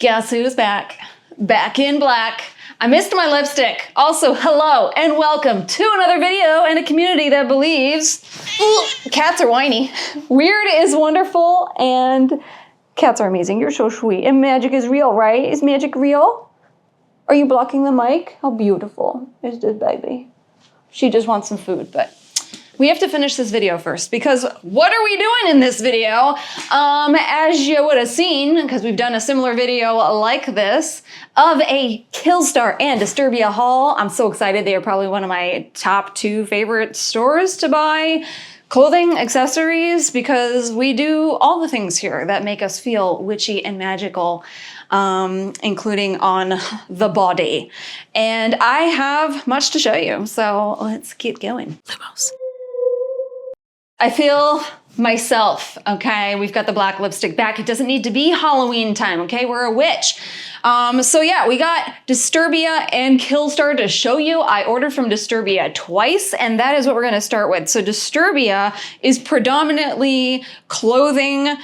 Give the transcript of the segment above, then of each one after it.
Guess who's back? Back in black. I missed my lipstick. Also, hello and welcome to another video in a community that believes cats are whiny. Weird is wonderful and cats are amazing. You're so sweet. And magic is real, right? Is magic real? Are you blocking the mic? How beautiful is this baby? She just wants some food, but we have to finish this video first because what are we doing in this video? As you would have seen, because we've done a similar video like this of a Killstar and Disturbia haul. I'm so excited. They are probably one of my top 2 favorite stores to buy clothing, accessories, because we do all the things here that make us feel witchy and magical, including on the body. And I have much to show you, so let's get going. Lumos. I feel myself, okay? We've got the black lipstick back. It doesn't need to be Halloween time, okay? We're a witch. So yeah, we got Disturbia and Killstar to show you. I ordered from Disturbia twice, and that is what we're gonna start with. So Disturbia is predominantly clothing,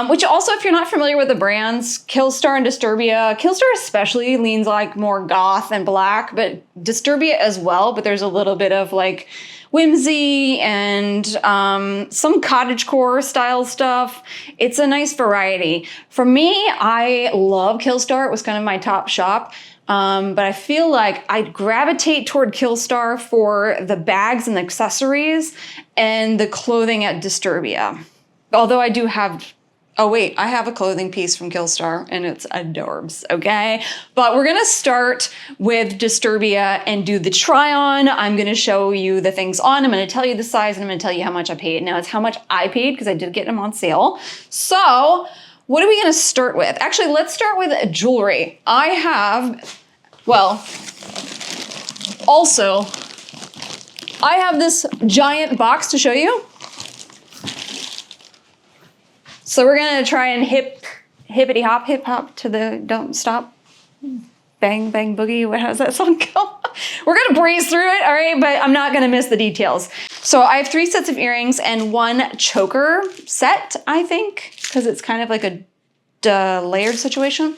which also, if you're not familiar with the brands, Killstar and Disturbia, Killstar especially leans like more goth and black, but Disturbia as well, but there's a little bit of like whimsy and some cottagecore style stuff. It's a nice variety. For me, I love Killstar. It was kind of my top shop. But I feel like I'd gravitate toward Killstar for the bags and accessories and the clothing at Disturbia. Although I do have, oh wait, I have a clothing piece from Killstar and it's adorbs, okay? But we're gonna start with Disturbia and do the try on. I'm gonna show you the things on. I'm gonna tell you the size and I'm gonna tell you how much I paid. Now it's how much I paid because I did get them on sale. So what are we gonna start with? Actually, let's start with jewelry. I have, well, also, I have this giant box to show you. So we're gonna try and hip hop to the don't stop, bang, bang boogie. How does that song go? We're gonna breeze through it, all right? But I'm not gonna miss the details. So I have 3 sets of earrings and 1 choker set, I think, because it's kind of like a layered situation.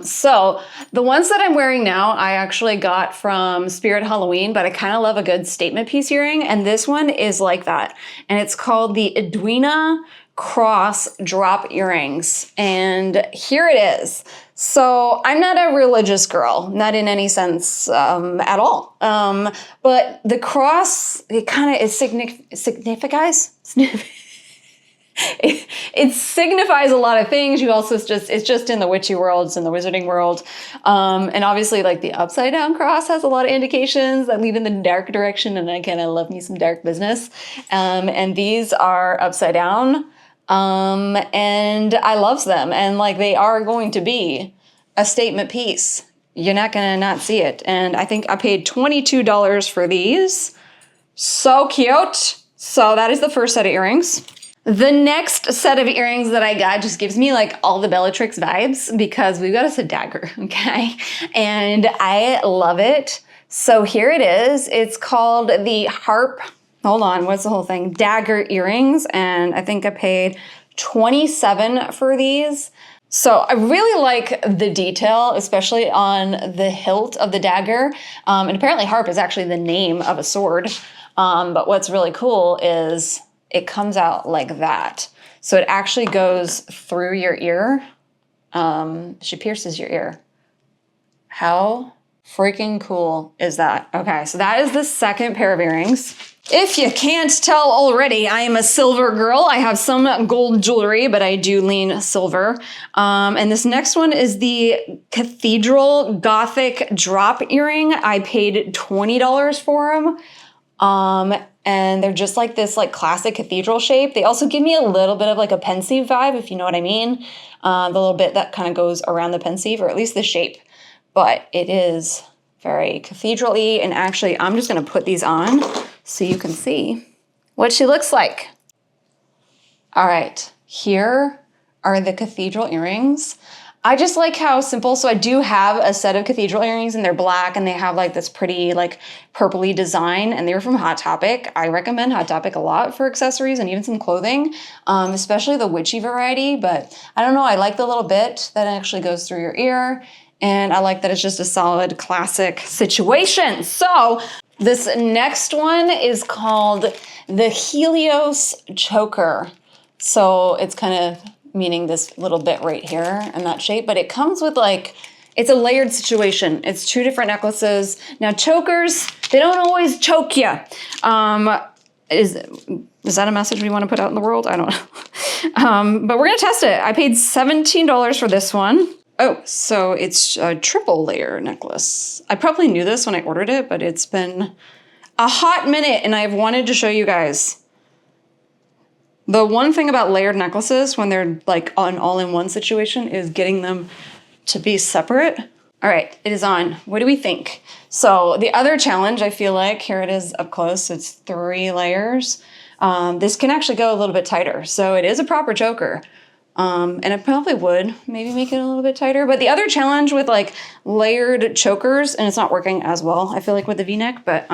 So the ones that I'm wearing now, I actually got from Spirit Halloween, but I kind of love a good statement piece earring. And this one is like that. And it's called the Edwina cross drop earrings, and here it is. So I'm not a religious girl, not in any sense at all, but the cross, it kind of signifies it signifies a lot of things. You also, it's just in the witchy world, it's in the wizarding world, and obviously like the upside down cross has a lot of indications that lead in the dark direction, and I kind of love me some dark business, and these are upside down. And I love them, and like they are going to be a statement piece. You're not gonna not see it. And I think I paid $22 for these. So cute. So that is the first set of earrings. The next set of earrings that I got just gives me like all the Bellatrix vibes because we've got us a dagger, okay? And I love it. So here it is. It's called the Harpe. Hold on, what's the whole thing? Dagger earrings, and I think I paid $27 for these. So I really like the detail, especially on the hilt of the dagger. And apparently Harpe is actually the name of a sword. But what's really cool is it comes out like that. So it actually goes through your ear. She pierces your ear. How freaking cool is that? Okay, so that is the second pair of earrings. If you can't tell already, I am a silver girl. I have some gold jewelry, but I do lean silver. And this next one is the Cathedral Gothic drop earring. I paid $20 for them. And they're just like this like classic cathedral shape. They also give me a little bit of like a pensive vibe, if you know what I mean. The little bit that kind of goes around the pensive, or at least the shape. But it is very cathedral-y, and actually I'm just gonna put these on so you can see what she looks like. All right, here are the cathedral earrings. I just like how simple. So I do have a set of Cathedral earrings and they're black and they have like this pretty like purpley design and they were from Hot Topic. I recommend Hot Topic a lot for accessories and even some clothing, especially the Witchy variety. But I don't know, I like the little bit that actually goes through your ear and I like that it's just a solid classic situation. So this next one is called the Helios Choker. So it's kind of meaning this little bit right here in that shape, but it comes with like, it's a layered situation. It's 2 different necklaces. Now chokers, they don't always choke you. Is that a message we want to put out in the world? I don't know. But we're gonna test it. I paid $17 for this one. Oh, so it's a triple layer necklace. I probably knew this when I ordered it, but it's been a hot minute and I've wanted to show you guys. The one thing about layered necklaces when they're like an all-in-one situation is getting them to be separate. All right, it is on. What do we think? So the other challenge, I feel like, here it is up close. It's 3 layers. This can actually go a little bit tighter. So it is a proper choker. And I probably would maybe make it a little bit tighter. But the other challenge with like layered chokers, and it's not working as well, I feel like with the V-neck, but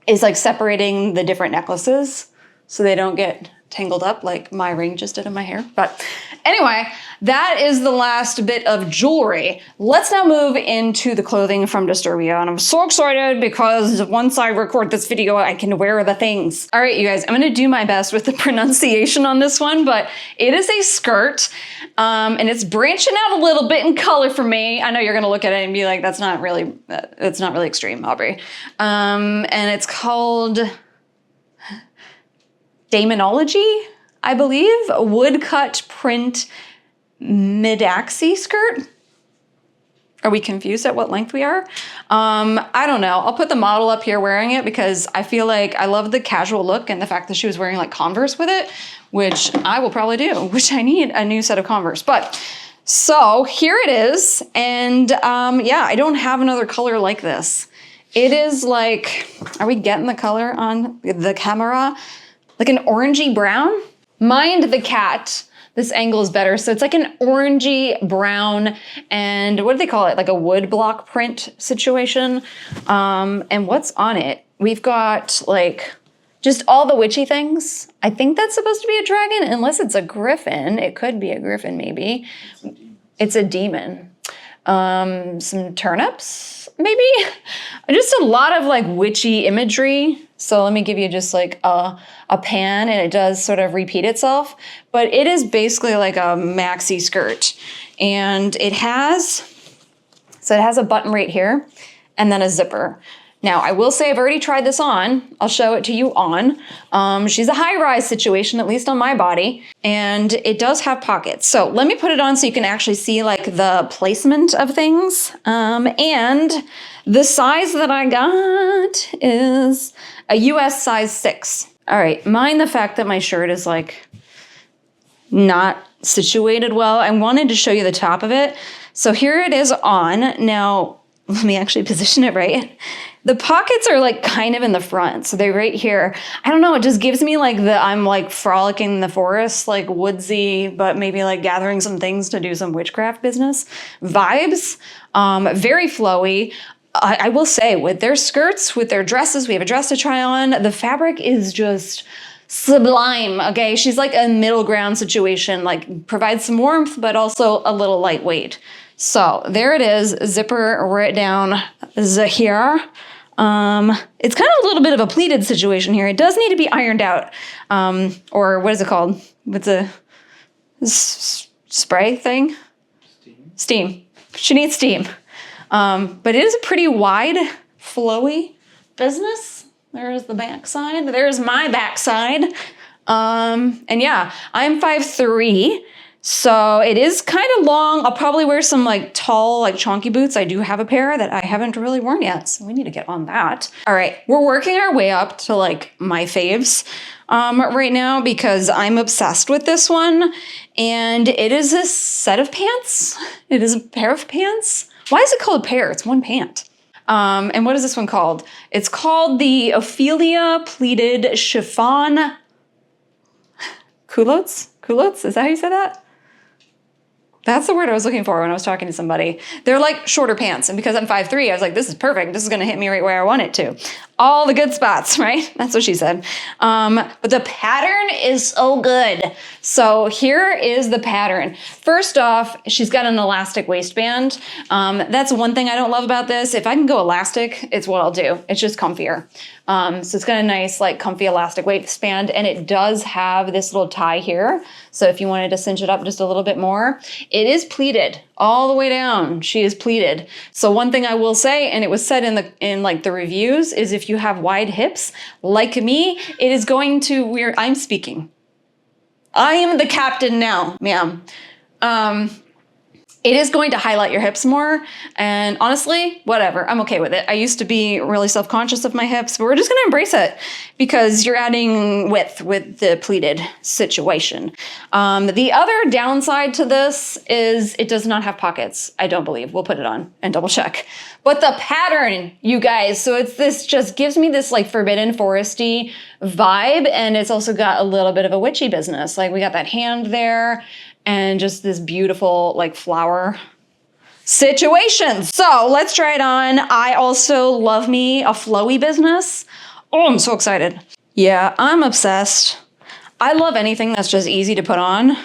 is like separating the different necklaces so they don't get tangled up like my ring just did in my hair. But anyway, that is the last bit of jewelry. Let's now move into the clothing from Disturbia. And I'm so excited because once I record this video, I can wear the things. All right, you guys, I'm gonna do my best with the pronunciation on this one, but it is a skirt and it's branching out a little bit in color for me. I know you're gonna look at it and be like, that's not really extreme, Aubrey. And it's called Daemonologie, I believe, a woodcut print mid-axi skirt. Are we confused at what length we are? I don't know. I'll put the model up here wearing it because I feel like I love the casual look and the fact that she was wearing like Converse with it, which I will probably do, which I need a new set of Converse. But so here it is. And yeah, I don't have another color like this. It is like, are we getting the color on the camera? Like an orangey brown. Mind the cat, this angle is better. So it's like an orangey brown and what do they call it? Like a wood block print situation. And what's on it? We've got like just all the witchy things. I think that's supposed to be a dragon unless it's a griffin. It could be a griffin maybe. It's a demon. Some turnips maybe. Just a lot of like witchy imagery. So let me give you just like a pan and it does sort of repeat itself, but it is basically like a maxi skirt and it has a button right here and then a zipper. Now I will say I've already tried this on. I'll show it to you on. She's a high-rise situation, at least on my body, and it does have pockets. So let me put it on so you can actually see like the placement of things. And the size that I got is a US size 6. All right, mind the fact that my shirt is like not situated well. I wanted to show you the top of it. So here it is on. Now, let me actually position it right. The pockets are like kind of in the front. So they're right here. I don't know, it just gives me like I'm like frolicking in the forest, like woodsy, but maybe like gathering some things to do some witchcraft business vibes. Very flowy. I will say with their skirts, with their dresses, we have a dress to try on. The fabric is just sublime, okay? She's like a middle ground situation, like provides some warmth, but also a little lightweight. So there it is, zipper right down here. It's kind of a little bit of a pleated situation here. It does need to be ironed out. Or what is it called? What's a spray thing? Steam. She needs steam. But it is a pretty wide, flowy business. There's the backside. There's my backside. And yeah, I'm 5'3", so it is kind of long. I'll probably wear some like tall, like chonky boots. I do have a pair that I haven't really worn yet, so we need to get on that. All right, we're working our way up to like my faves right now because I'm obsessed with this one. And it is a set of pants. It is a pair of pants. Why is it called a pair? It's one pant. And what is this one called? It's called the Ophelia Pleated Chiffon Culottes? Culottes? Is that how you say that? That's the word I was looking for when I was talking to somebody. They're like shorter pants. And because I'm 5'3", I was like, this is perfect. This is going to hit me right where I want it to. All the good spots, right? That's what she said. But the pattern is so good. So here is the pattern. First off, she's got an elastic waistband. That's one thing I don't love about this. If I can go elastic, it's what I'll do. It's just comfier. So it's got a nice, like, comfy elastic waistband, and it does have this little tie here. So if you wanted to cinch it up just a little bit more, it is pleated all the way down. She is pleated. So one thing I will say, and it was said in the reviews, is if you have wide hips, like me, it is going to I'm speaking. I am the captain now, ma'am. It is going to highlight your hips more, and honestly, whatever, I'm okay with it. I used to be really self-conscious of my hips, but we're just gonna embrace it because you're adding width with the pleated situation. The other downside to this is it does not have pockets, I don't believe. We'll put it on and double check. But the pattern, you guys, so it's this, just gives me this like forbidden foresty vibe, and it's also got a little bit of a witchy business. Like we got that hand there, and just this beautiful like flower situation. So let's try it on. I also love me a flowy business. Oh, I'm so excited. Yeah, I'm obsessed. I love anything that's just easy to put on.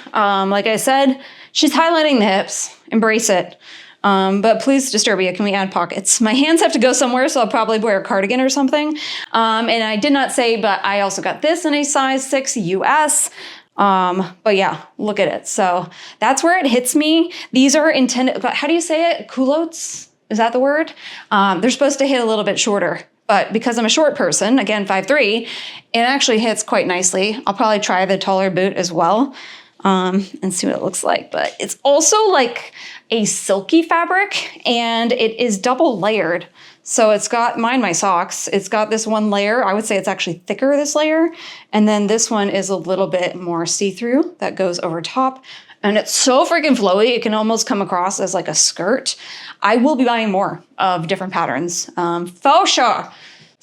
Like I said, she's highlighting the hips. Embrace it. But please, Disturbia, can we add pockets? My hands have to go somewhere, so I'll probably wear a cardigan or something. And I did not say, but I also got this in a size 6 US. But yeah, look at it. So that's where it hits me. These are intended, how do you say it? Culottes? Is that the word? They're supposed to hit a little bit shorter, but because I'm a short person, again, 5'3", it actually hits quite nicely. I'll probably try the taller boot as well, and see what it looks like. But it's also like a silky fabric, and it is double layered. So it's got, mind my socks, it's got this one layer. I would say it's actually thicker, this layer. And then this one is a little bit more see-through that goes over top. And it's so freaking flowy, it can almost come across as like a skirt. I will be buying more of different patterns, for sure.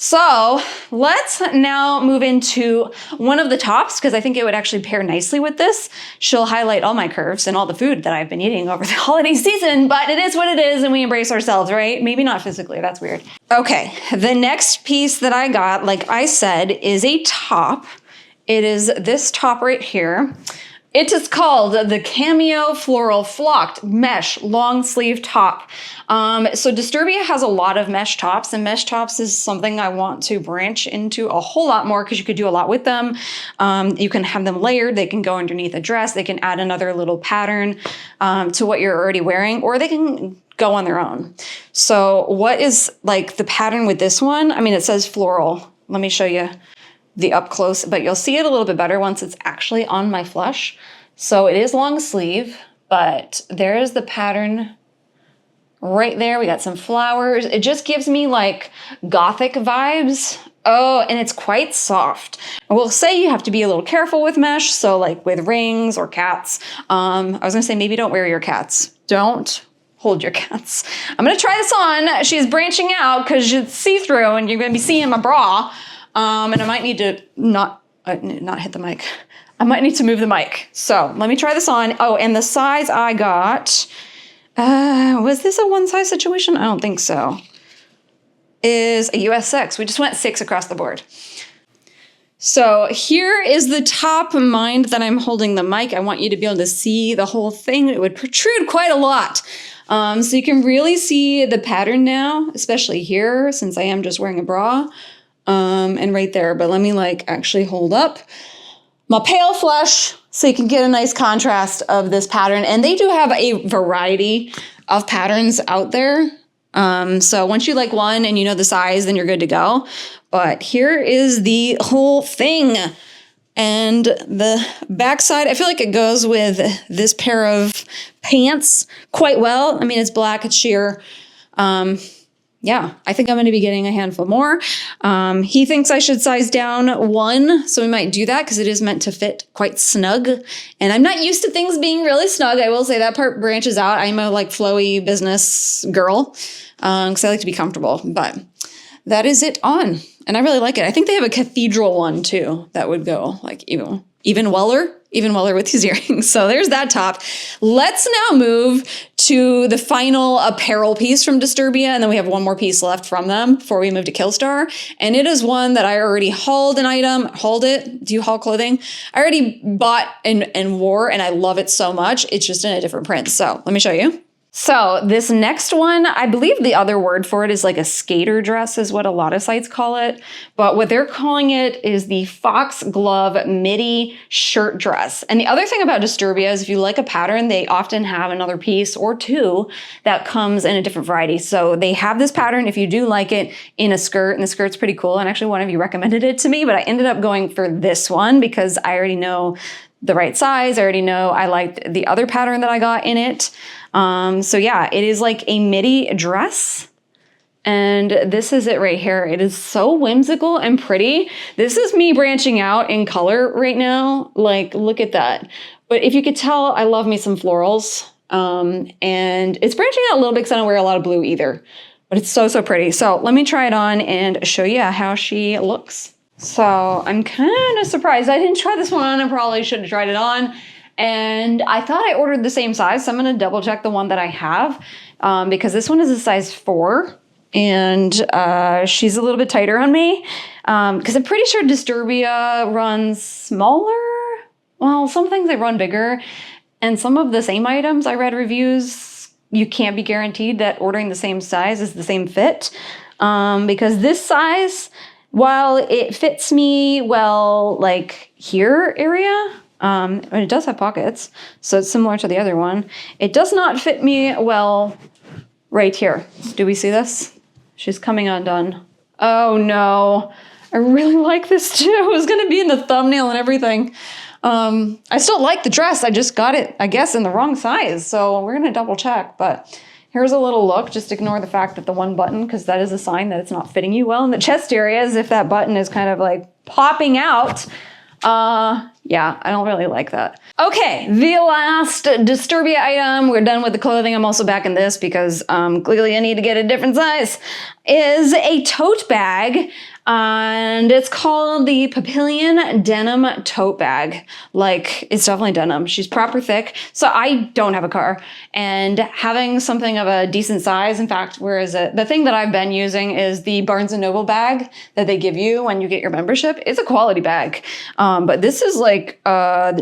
So let's now move into one of the tops, because I think it would actually pair nicely with this. She'll highlight all my curves and all the food that I've been eating over the holiday season, but it is what it is, and we embrace ourselves, right? Maybe not physically, that's weird. Okay, the next piece that I got, like I said, is a top. It is this top right here. It is called the Cameo Floral Flocked Mesh Long Sleeve Top. So Disturbia has a lot of mesh tops, and mesh tops is something I want to branch into a whole lot more because you could do a lot with them. You can have them layered, they can go underneath a dress, they can add another little pattern to what you're already wearing, or they can go on their own. So what is like the pattern with this one? I mean, it says floral. Let me show you the up close, but you'll see it a little bit better once it's actually on my flush. So it is long sleeve, but there is the pattern right there. We got some flowers. It just gives me like Gothic vibes. Oh, and it's quite soft. I will say you have to be a little careful with mesh. So like with rings or cats, I was gonna say maybe don't wear your cats. Don't hold your cats. I'm gonna try this on. She's branching out because it's see-through and you're gonna be seeing my bra. And I might need to not hit the mic. I might need to move the mic. So let me try this on. Oh, and the size I got, was this a one size situation? I don't think so. Is a US 6. We just went 6 across the board. So here is the top. Mind that I'm holding the mic. I want you to be able to see the whole thing. It would protrude quite a lot. So you can really see the pattern now, especially here, since I am just wearing a bra. And right there, but let me like actually hold up my pale flush so you can get a nice contrast of this pattern. And they do have a variety of patterns out there. So once you like one and you know the size, then you're good to go. But here is the whole thing. And the backside, I feel like it goes with this pair of pants quite well. I mean, it's black, it's sheer. Yeah, I think I'm going to be getting a handful more. He thinks I should size down 1, so we might do that because it is meant to fit quite snug. And I'm not used to things being really snug. I will say that part branches out. I'm a like flowy business girl because I like to be comfortable. But that is it on, and I really like it. I think they have a Cathedral one too that would go like even weller. even while they're with these earrings. So there's that top. Let's now move to the final apparel piece from Disturbia, and then we have one more piece left from them before we move to Killstar. And it is one that I already hauled an item. Hauled it? Do you haul clothing? I already bought and wore, and I love it so much. It's just in a different print. So let me show you. So this next one, I believe the other word for it is like a skater dress is what a lot of sites call it. But what they're calling it is the Foxglove midi shirt dress. And the other thing about Disturbia is if you like a pattern, they often have another piece or two that comes in a different variety. So they have this pattern if you do like it in a skirt, and the skirt's pretty cool. And actually one of you recommended it to me, but I ended up going for this one because I already know the right size. I already know I liked the other pattern that I got in it. So yeah, it is like a midi dress. And this is it right here. It is so whimsical and pretty. This is me branching out in color right now. Like, look at that. But if you could tell, I love me some florals. And it's branching out a little bit because I don't wear a lot of blue either. But it's so, so pretty. So let me try it on and show you how she looks. So I'm kind of surprised. I didn't try this one on. I probably should have tried it on. And I thought I ordered the same size. So I'm going to double check the one that I have because this one is a size 4. And she's a little bit tighter on me because I'm pretty sure Disturbia runs smaller. Well, some things they run bigger. And some of the same items I read reviews, you can't be guaranteed that ordering the same size is the same fit. Because this size, while it fits me well, like here area, and it does have pockets, so it's similar to the other one. It does not fit me well right here. Do we see this? She's coming undone. Oh no, I really like this too. It was gonna be in the thumbnail and everything. I still like the dress. I just got it, I guess, in the wrong size. So we're gonna double check, but here's a little look. Just ignore the fact that the one button, because that is a sign that it's not fitting you well in the chest area, as if that button is kind of like popping out. Yeah, I don't really like that. Okay, the last Disturbia item, we're done with the clothing. I'm also back in this because clearly I need to get a different size, is a tote bag. And it's called the Papillion Denim Tote Bag. Like, it's definitely denim. She's proper thick. So I don't have a car. And having something of a decent size, in fact, where is it? The thing that I've been using is the Barnes & Noble bag that they give you when you get your membership. It's a quality bag. But this is like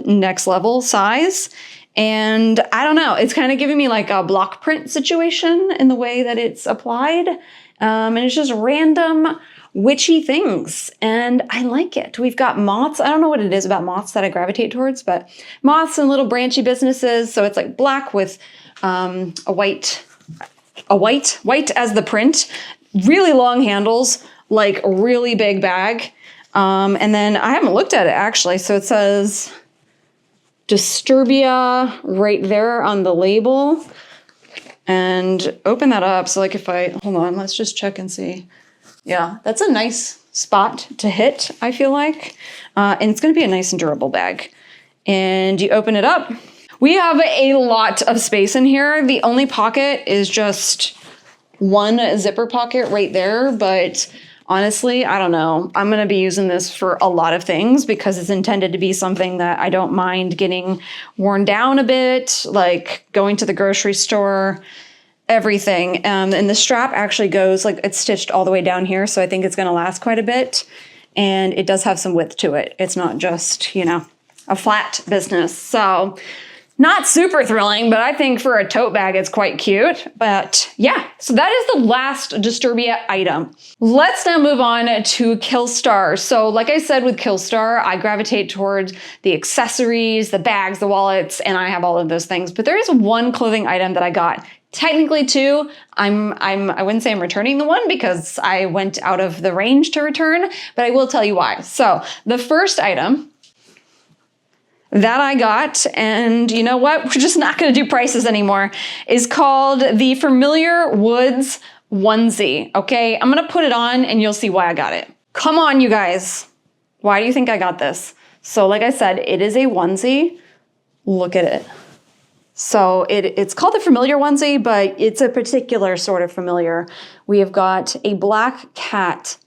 next level size. And I don't know, it's kind of giving me like a block print situation in the way that it's applied. And it's just random witchy things, and I like it. We've got moths. I don't know what it is about moths that I gravitate towards, but moths and little branchy businesses. So it's like black with white as the print, really long handles, like really big bag. And then I haven't looked at it actually. So it says Disturbia right there on the label, and open that up. So like if I, hold on, let's just check and see. Yeah, that's a nice spot to hit, I feel like. And it's going to be a nice and durable bag. And you open it up. We have a lot of space in here. The only pocket is just one zipper pocket right there. But honestly, I don't know. I'm going to be using this for a lot of things because it's intended to be something that I don't mind getting worn down a bit, like going to the grocery store, everything. And the strap actually goes, like, it's stitched all the way down here, so I think it's going to last quite a bit. And it does have some width to it. It's not just, you know, a flat business. So not super thrilling, but I think for a tote bag, it's quite cute. But yeah, so that is the last Disturbia item. Let's now move on to Killstar. So like I said, with Killstar, I gravitate towards the accessories, the bags, the wallets, and I have all of those things. But there is one clothing item that I got. Technically two. I wouldn't say I'm returning the one because I went out of the range to return, but I will tell you why. So the first item that I got, and you know what? We're just not going to do prices anymore, is called the Familiar Woods Onesie. Okay, I'm going to put it on and you'll see why I got it. Come on, you guys. Why do you think I got this? So like I said, it is a onesie. Look at it. So it's called the Familiar Onesie, but it's a particular sort of familiar. We have got a black cat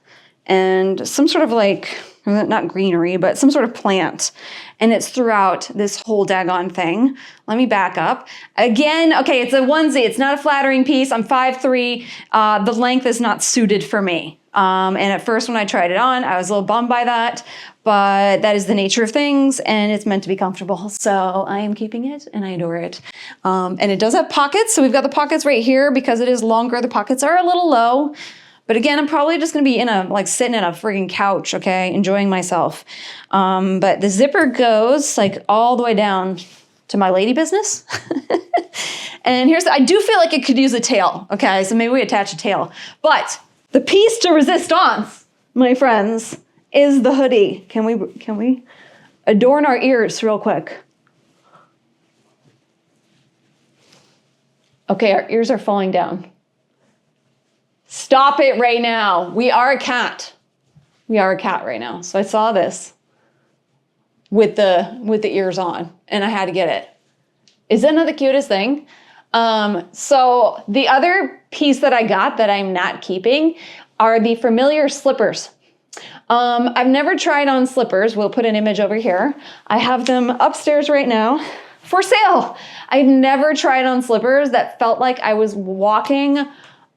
and some sort of like, not greenery, but some sort of plant. And it's throughout this whole daggone thing. Let me back up. Again, okay, it's a onesie. It's not a flattering piece. I'm 5'3". The length is not suited for me. And at first when I tried it on, I was a little bummed by that. But that is the nature of things, and it's meant to be comfortable. So I am keeping it, and I adore it. And it does have pockets. So we've got the pockets right here. Because it is longer, the pockets are a little low. But again, I'm probably just gonna be sitting in a friggin' couch, okay, enjoying myself. But the zipper goes like all the way down to my lady business. And I do feel like it could use a tail, okay? So maybe we attach a tail. But the piece de resistance, my friends, is the hoodie. Can we adorn our ears real quick? Okay, our ears are falling down. Stop it right now. We are a cat. We are a cat right now. So I saw this with the ears on, and I had to get it. Isn't that the cutest thing? So the other piece that I got that I'm not keeping are the familiar slippers. I've never tried on slippers. We'll put an image over here. I have them upstairs right now for sale. I've never tried on slippers that felt like I was walking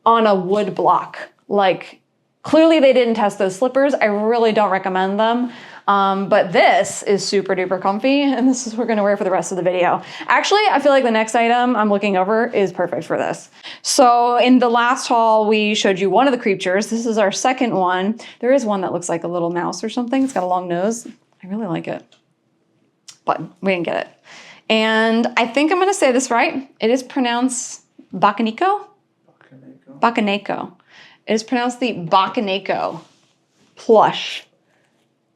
on a wood block. Like, clearly they didn't test those slippers. I really don't recommend them. But this is super duper comfy, and this is what we're gonna wear for the rest of the video. Actually, I feel like the next item I'm looking over is perfect for this. So in the last haul, we showed you one of the creatures. This is our second one. There is one that looks like a little mouse or something. It's got a long nose. I really like it, but we didn't get it. And I think I'm gonna say this right. It is pronounced Bakeneko? Bakeneko. It is pronounced the Bakeneko Plush.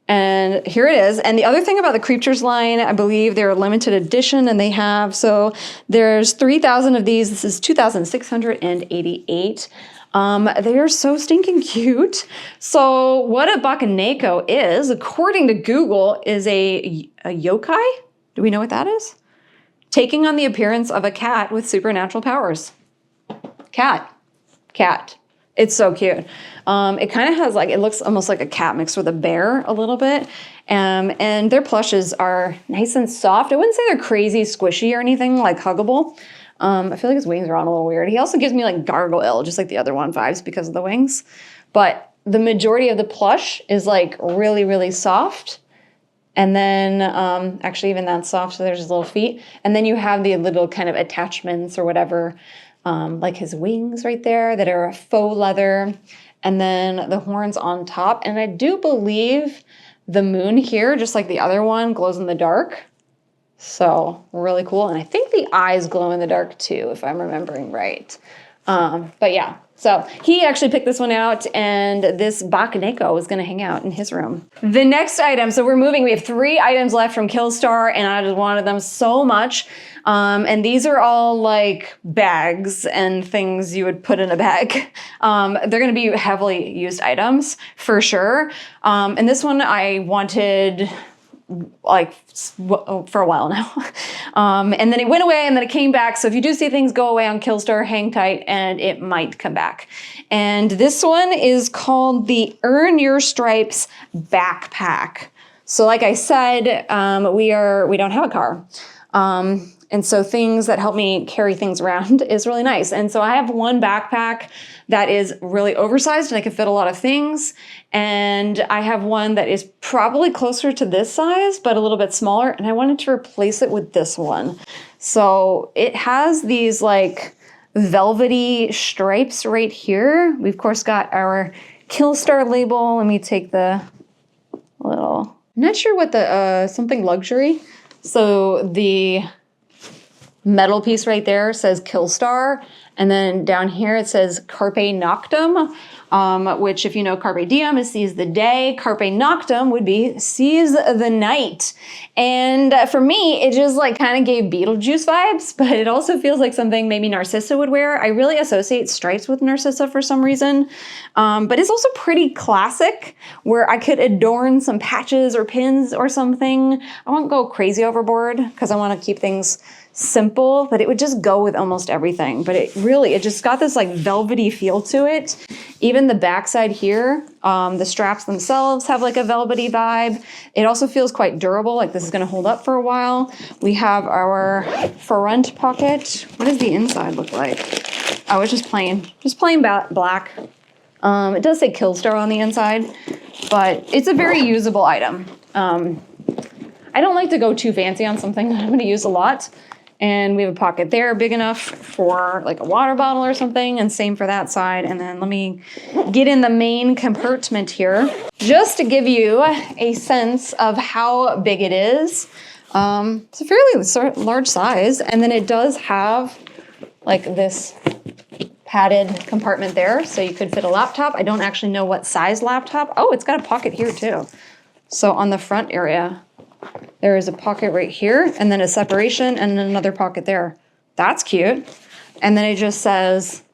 And here it is. And the other thing about the Creatures line, I believe they're a limited edition, and they have, so there's 3,000 of these. This is 2,688. They are so stinking cute. So what a Bakeneko is, according to Google, is a yokai. Do we know what that is? Taking on the appearance of a cat with supernatural powers. Cat. It's so cute. It kind of has it looks almost like a cat mixed with a bear a little bit. And their plushes are nice and soft. I wouldn't say they're crazy squishy or anything, like huggable. I feel like his wings are on a little weird. He also gives me like gargoyle, just like the other one, vibes because of the wings. But the majority of the plush is like really, really soft. And then actually even that soft, so there's his little feet. And then you have the little kind of attachments or whatever, like his wings right there that are faux leather, and then the horns on top. And I do believe the moon here, just like the other one, glows in the dark. So really cool. And I think the eyes glow in the dark too, if I'm remembering right. But yeah, so he actually picked this one out, and this Bakeneko is gonna hang out in his room. The next item, so we're moving, we have 3 items left from Killstar, and I just wanted them so much. And these are all like bags and things you would put in a bag. They're gonna be heavily used items for sure. And this one I wanted like for a while now. And then it went away, and then it came back. So if you do see things go away on Killstar, hang tight and it might come back. And this one is called the Earn Your Stripes backpack. So like I said, we don't have a car. And so things that help me carry things around is really nice. And so I have one backpack that is really oversized and I can fit a lot of things. And I have one that is probably closer to this size, but a little bit smaller. And I wanted to replace it with this one. So it has these like velvety stripes right here. We've of course got our Killstar label. Let me take the little, I'm not sure what the, something luxury. So the metal piece right there says Killstar, and then down here it says Carpe Noctem, which if you know Carpe Diem is seize the day, Carpe Noctem would be seize the night. And for me, it just like kind of gave Beetlejuice vibes, but it also feels like something maybe Narcissa would wear. I really associate stripes with Narcissa for some reason, but it's also pretty classic where I could adorn some patches or pins or something. I won't go crazy overboard because I want to keep things simple, but it would just go with almost everything. But it just got this like velvety feel to it. Even the backside here, the straps themselves have like a velvety vibe. It also feels quite durable, like this is gonna hold up for a while. We have our front pocket. What does the inside look like? Oh, it's just plain black. It does say Killstar on the inside, but it's a very usable item. I don't like to go too fancy on something that I'm gonna use a lot. And we have a pocket there big enough for like a water bottle or something, and same for that side. And then let me get in the main compartment here, just to give you a sense of how big it is. It's a fairly large size, and then it does have like this padded compartment there, so you could fit a laptop. I don't actually know what size laptop. Oh, it's got a pocket here too. So on the front area, there is a pocket right here, and then a separation, and another pocket there. That's cute. And then it just says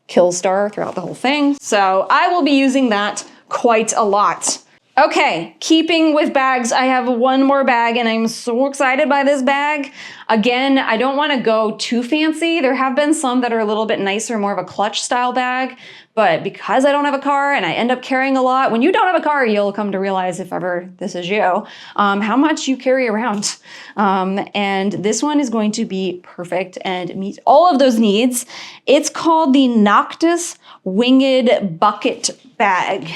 Killstar throughout the whole thing. So I will be using that quite a lot. Okay, keeping with bags, I have one more bag, and I'm so excited by this bag. Again, I don't want to go too fancy. There have been some that are a little bit nicer, more of a clutch style bag, but because I don't have a car and I end up carrying a lot, when you don't have a car, you'll come to realize, if ever this is you, how much you carry around. And this one is going to be perfect and meet all of those needs. It's called the Noctis Bucket Bag,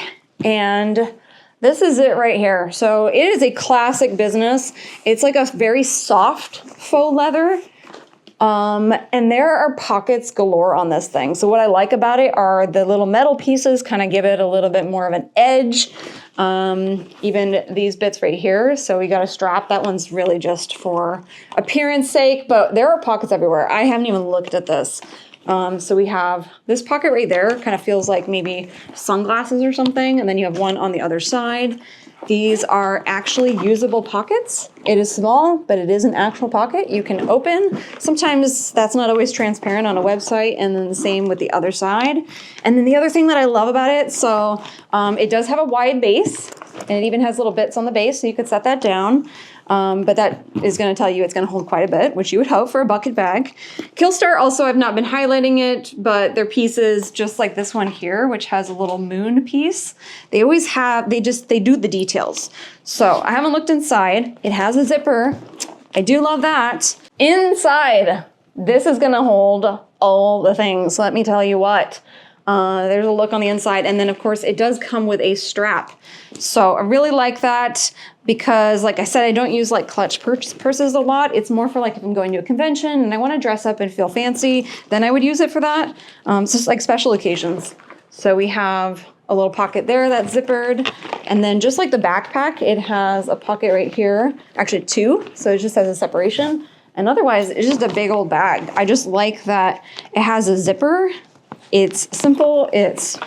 and this is it right here. So it is a classic business. It's like a very soft faux leather. And there are pockets galore on this thing. So what I like about it are the little metal pieces kind of give it a little bit more of an edge. Even these bits right here. So we got a strap. That one's really just for appearance sake, but there are pockets everywhere. I haven't even looked at this. So we have this pocket right there, kind of feels like maybe sunglasses or something. And then you have one on the other side. These are actually usable pockets. It is small, but it is an actual pocket you can open. Sometimes that's not always transparent on a website, and then the same with the other side. And then the other thing that I love about it, so it does have a wide base, and it even has little bits on the base, so you could set that down. But that is going to tell you it's going to hold quite a bit, which you would hope for a bucket bag. Killstar also, I've not been highlighting it, but their pieces, just like this one here, which has a little moon piece, they always have, they do the details. So I haven't looked inside. It has a zipper. I do love that. Inside, this is going to hold all the things. Let me tell you what. There's a look on the inside, and then of course it does come with a strap. So I really like that because, like I said, I don't use like clutch purses a lot. It's more for like if I'm going to a convention and I want to dress up and feel fancy, then I would use it for that. It's just like special occasions. So we have a little pocket there that's zippered, and then just like the backpack, it has a pocket right here, actually two, so it just has a separation. And otherwise, it's just a big old bag. I just like that it has a zipper. It's simple, it's,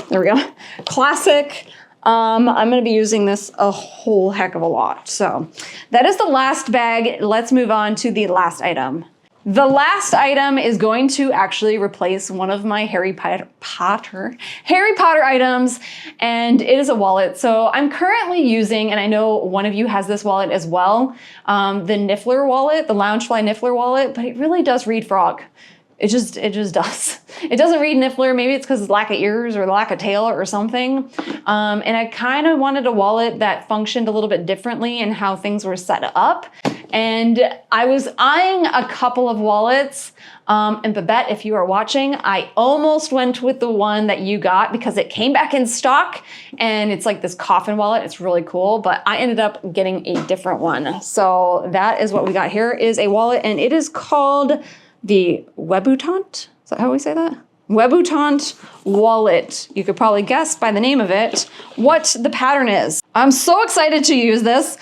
there we go, classic. I'm gonna be using this a whole heck of a lot. So that is the last bag. Let's move on to the last item. The last item is going to actually replace one of my Harry Potter items, and it is a wallet. So I'm currently using, and I know one of you has this wallet as well, the Niffler wallet, the Loungefly Niffler wallet, but it really does read frog. It just does. It doesn't read Niffler. Maybe it's because it's lack of ears or lack of tail or something. And I kind of wanted a wallet that functioned a little bit differently in how things were set up. And I was eyeing a couple of wallets. And Babette, if you are watching, I almost went with the one that you got because it came back in stock, and it's like this coffin wallet. It's really cool, but I ended up getting a different one. So that is what we got here, is a wallet, and it is called the Webutant. Is that how we say that? Webutant Wallet. You could probably guess by the name of it what the pattern is. I'm so excited to use this.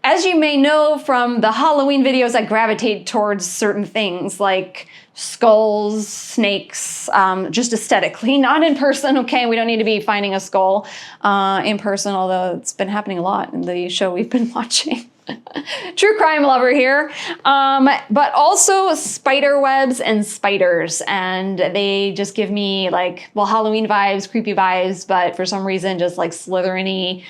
As you may know from the Halloween videos, I gravitate towards certain things like skulls, snakes, just aesthetically, not in person, okay? We don't need to be finding a skull in person, although it's been happening a lot in the show we've been watching. True crime lover here. But also spider webs and spiders, and they just give me like, well, Halloween vibes, creepy vibes, but for some reason just like Slytherin-y.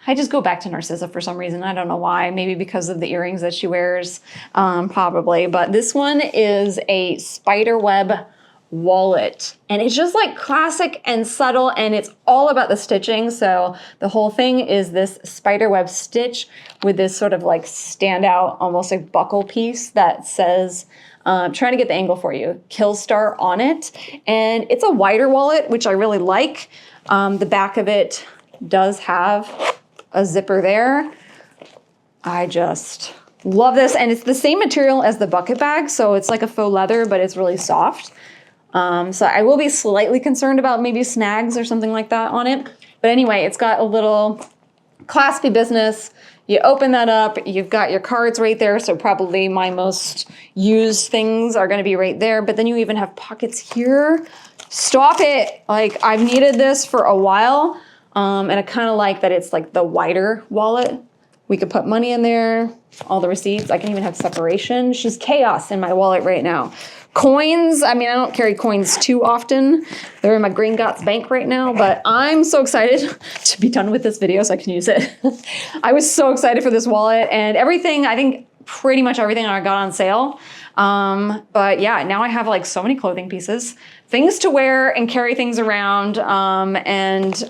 I just go back to Narcissa for some reason. I don't know why. Maybe because of the earrings that she wears, probably. But this one is a spider web wallet. And it's just like classic and subtle, and it's all about the stitching. So the whole thing is this spiderweb stitch with this sort of like standout, almost like buckle piece that says, trying to get the angle for you, Killstar on it. And it's a wider wallet, which I really like. The back of it does have a zipper there. I just love this. And it's the same material as the bucket bag. So it's like a faux leather, but it's really soft. So I will be slightly concerned about maybe snags or something like that on it. But anyway, it's got a little claspy business. You open that up, you've got your cards right there. So probably my most used things are gonna be right there. But then you even have pockets here. Stop it. Like, I've needed this for a while. And I kind of like that it's like the wider wallet. We could put money in there, all the receipts. I can even have separation. She's chaos in my wallet right now. Coins, I mean, I don't carry coins too often. They're in my Gringotts bank right now, but I'm so excited to be done with this video so I can use it. I was so excited for this wallet, and everything, I think pretty much everything I got on sale. But yeah, now I have like so many clothing pieces, things to wear and carry things around, and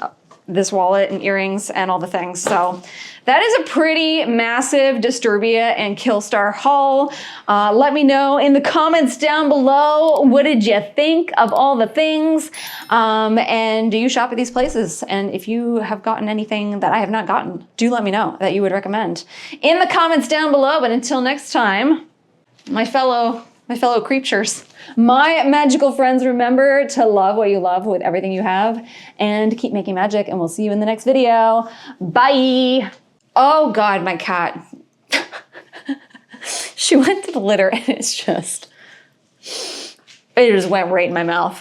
this wallet and earrings and all the things. So that is a pretty massive Disturbia and Killstar haul. Let me know in the comments down below, what did you think of all the things? And do you shop at these places? And if you have gotten anything that I have not gotten, do let me know that you would recommend in the comments down below. But until next time, my fellow creatures, my magical friends, remember to love what you love with everything you have and keep making magic, and we'll see you in the next video. Bye. Oh God, my cat. She went to the litter and it just went right in my mouth.